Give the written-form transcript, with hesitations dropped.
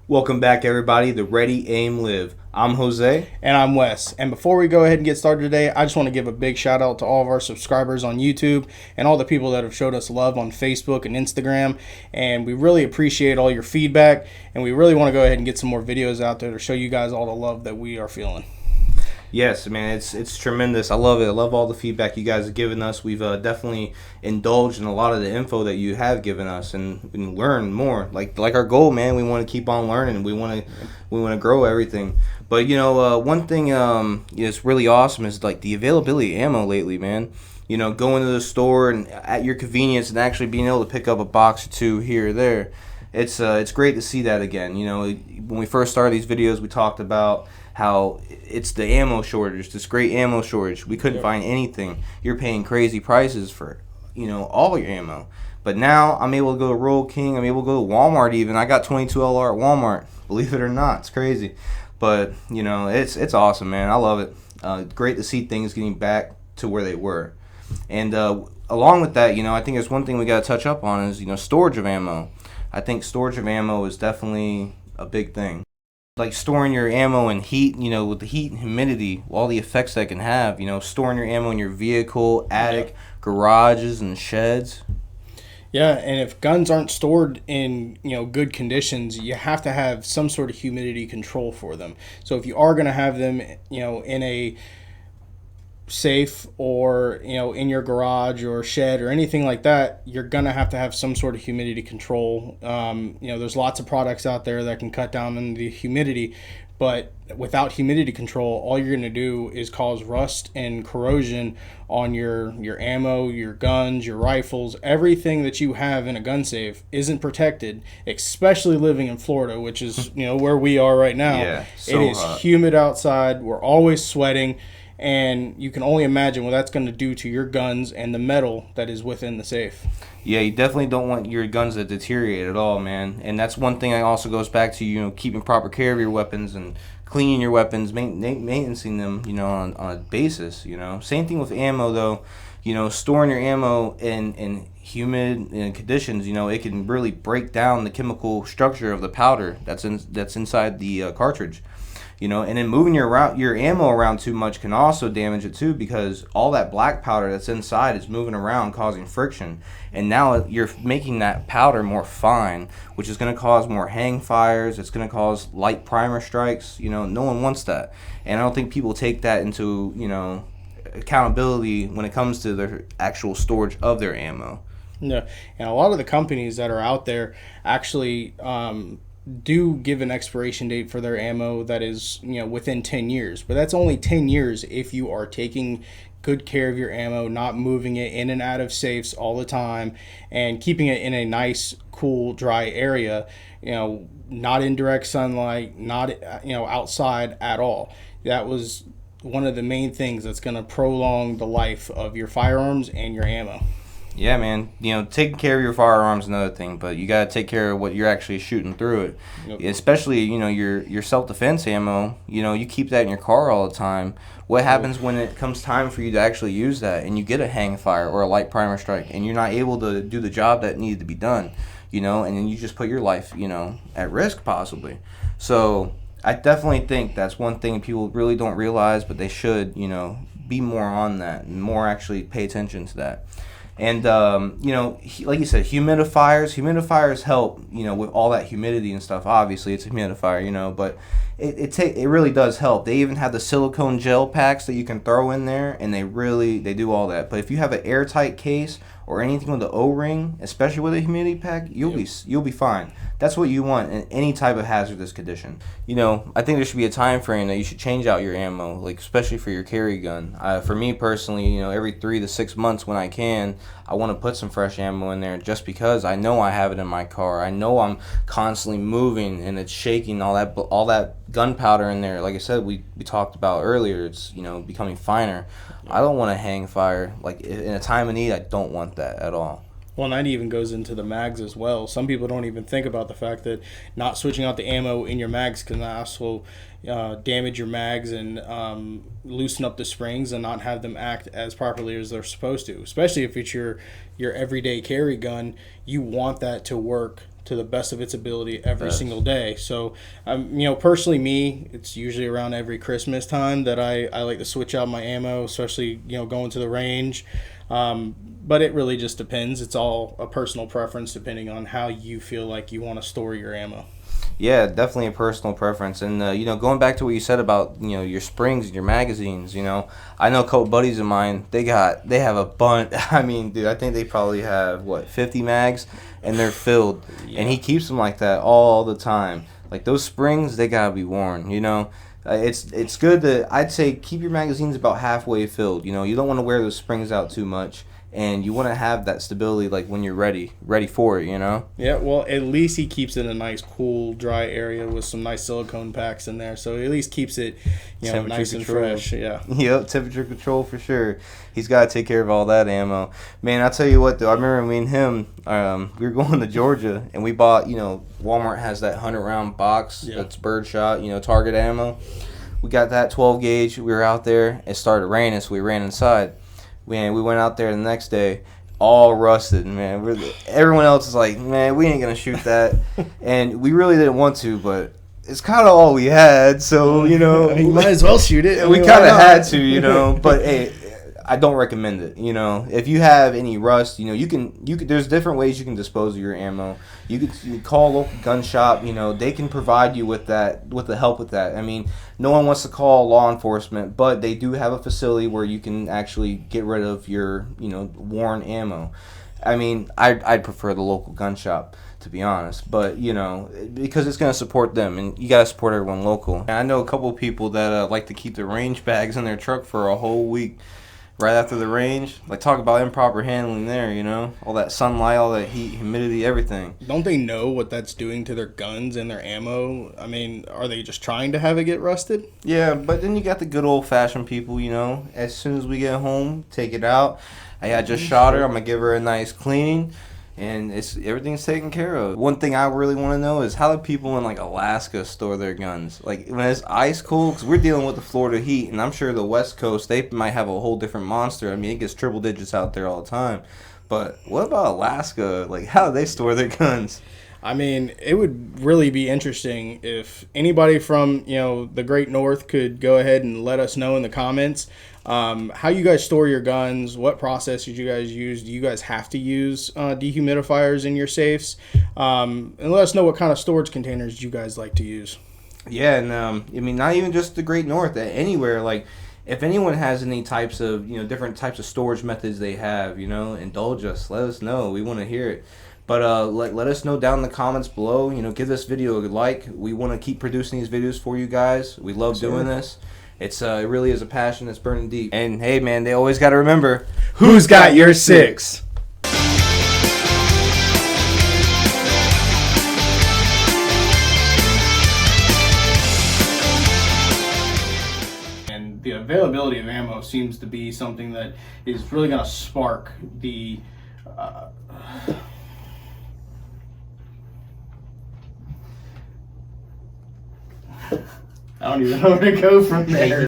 Welcome back, everybody, to Ready, Aim, Live. I'm Jose. And I'm Wes. And before we go ahead and get started today, I just want to give a big shout out to all of our subscribers on YouTube and all the people that have showed us love on Facebook and Instagram. And we really appreciate all your feedback. And we really want to go ahead and get some more videos out there to show you guys all the love that we are feeling. Yes, man, it's tremendous. I love it. I love all the feedback you guys have given us. We've definitely indulged in a lot of the info that you have given us, and we learn more. Like our goal, man. We want to keep on learning. We want to grow everything. But one thing is really awesome is like the availability of ammo lately, man. Going to the store and at your convenience and actually being able to pick up a box or two here or there. It's great to see that again. When we first started these videos, we talked about how it's the ammo shortage, this great ammo shortage. We couldn't find anything. You're paying crazy prices for, all your ammo. But now I'm able to go to Rural King. I'm able to go to Walmart even. I got 22 LR at Walmart. Believe it or not, it's crazy. But, it's awesome, man. I love it. Great to see things getting back to where they were. And along with that, I think there's one thing we got to touch up on is, storage of ammo. I think storage of ammo is definitely a big thing. Like storing your ammo in heat, with the heat and humidity, all the effects that can have, storing your ammo in your vehicle, attic, garages, and sheds. Yeah, and if guns aren't stored in good conditions, you have to have some sort of humidity control for them. So if you are going to have them, in a safe or in your garage or shed or anything like that, you're gonna have to have some sort of humidity control. There's lots of products out there that can cut down on the humidity, but without humidity control, all you're gonna do is cause rust and corrosion on your ammo, your guns, your rifles. Everything that you have in a gun safe isn't protected, especially living in Florida, which is where we are right now. Yeah, so it is hot. humid outside. We're always sweating. And you can only imagine what that's going to do to your guns and the metal that is within the safe. Yeah, you definitely don't want your guns to deteriorate at all, man. And that's one thing that also goes back to, keeping proper care of your weapons and cleaning your weapons, maintaining them, on a basis, Same thing with ammo, though. Storing your ammo in humid conditions, it can really break down the chemical structure of the powder that's inside the cartridge. And then moving your ammo around too much can also damage it too, because all that black powder that's inside is moving around, causing friction. And now you're making that powder more fine, which is going to cause more hang fires. It's going to cause light primer strikes. No one wants that. And I don't think people take that into, accountability when it comes to the actual storage of their ammo. Yeah, and a lot of the companies that are out there actually do give an expiration date for their ammo that is within 10 years, but that's only 10 years if you are taking good care of your ammo, not moving it in and out of safes all the time, and keeping it in a nice, cool, dry area, not in direct sunlight, not outside at all. That was one of the main things that's going to prolong the life of your firearms and your ammo. Yeah, man. Taking care of your firearms is another thing, but you got to take care of what you're actually shooting through it. Yep. Especially, your self-defense ammo, you keep that in your car all the time. What happens when it comes time for you to actually use that and you get a hang fire or a light primer strike and you're not able to do the job that needed to be done, and then you just put your life, at risk possibly. So I definitely think that's one thing people really don't realize, but they should, be more on that and more actually pay attention to that. And, like you said, humidifiers help, with all that humidity and stuff. Obviously, it's a humidifier, but it really does help. They even have the silicone gel packs that you can throw in there, and they do all that. But if you have an airtight case or anything with the O-ring, especially with a humidity pack, you'll be fine. That's what you want in any type of hazardous condition. I think there should be a time frame that you should change out your ammo, like especially for your carry gun. For me personally, every 3 to 6 months when I can, I want to put some fresh ammo in there just because I know I have it in my car. I know I'm constantly moving and it's shaking all that gunpowder in there. Like I said, we talked about earlier, it's becoming finer. I don't want to hang fire. Like in a time of need, I don't want that at all. Well, and that even goes into the mags as well. Some people don't even think about the fact that not switching out the ammo in your mags can also damage your mags and loosen up the springs and not have them act as properly as they're supposed to. Especially if it's your everyday carry gun, you want that to work to the best of its ability every single day. So, personally, it's usually around every Christmas time that I like to switch out my ammo, especially, going to the range. But it really just depends. It's all a personal preference depending on how you feel like you want to store your ammo. Yeah, definitely a personal preference. And, going back to what you said about, your springs and your magazines, I know a couple buddies of mine, they have a bunch. I mean, dude, I think they probably have, 50 mags, and they're filled. Yeah. And he keeps them like that all the time. Like, those springs, they got to be worn, It's good to, I'd say, keep your magazines about halfway filled. You don't want to wear those springs out too much. And you want to have that stability, like, when you're ready for it, Yeah, well, at least he keeps it in a nice, cool, dry area with some nice silicone packs in there. So at least keeps it, nice and fresh. Yeah. Yep, temperature control for sure. He's got to take care of all that ammo. Man, I'll tell you what, though. I remember me and him, we were going to Georgia, and we bought, Walmart has that 100-round box that's birdshot, target ammo. We got that 12 gauge. We were out there. It started raining, so we ran inside. Man, we went out there the next day, all rusted, man. Everyone else is like, man, we ain't going to shoot that. And we really didn't want to, but it's kind of all we had. So, you might as well shoot it. We kind of had to, But, hey, I don't recommend it. If you have any rust, you can. There's different ways you can dispose of your ammo. You could call a local gun shop. They can provide you with the help with that. I mean, no one wants to call law enforcement, but they do have a facility where you can actually get rid of your worn ammo. I mean, I'd prefer the local gun shop, to be honest, but because it's going to support them, and you got to support everyone local. And I know a couple of people that like to keep their range bags in their truck for a whole week. Right after the range, like, talk about improper handling there, all that sunlight, all that heat, humidity, everything. Don't they know what that's doing to their guns and their ammo? I mean, are they just trying to have it get rusted? Yeah, but then you got the good old-fashioned people, as soon as we get home, take it out. Hey, I just shot her, I'm going to give her a nice cleaning, and everything's taken care of. One thing I really want to know is how do people in, like, Alaska store their guns? Like, when it's ice cold, because we're dealing with the Florida heat, and I'm sure the West Coast, they might have a whole different monster. I mean, it gets triple digits out there all the time. But what about Alaska? Like, how do they store their guns? I mean, it would really be interesting if anybody from, the Great North could go ahead and let us know in the comments how you guys store your guns, what processes you guys use. Do you guys have to use dehumidifiers in your safes? And let us know what kind of storage containers you guys like to use. Yeah, and I mean, not even just the Great North, anywhere. Like, if anyone has any types of, different types of storage methods they have, indulge us. Let us know. We want to hear it. But let us know down in the comments below. Give this video a like. We want to keep producing these videos for you guys. We love doing this. It really is a passion that's burning deep. And hey, man, they always got to remember, who's got your six? And the availability of ammo seems to be something that is really going to spark the... I don't even know where to go from there.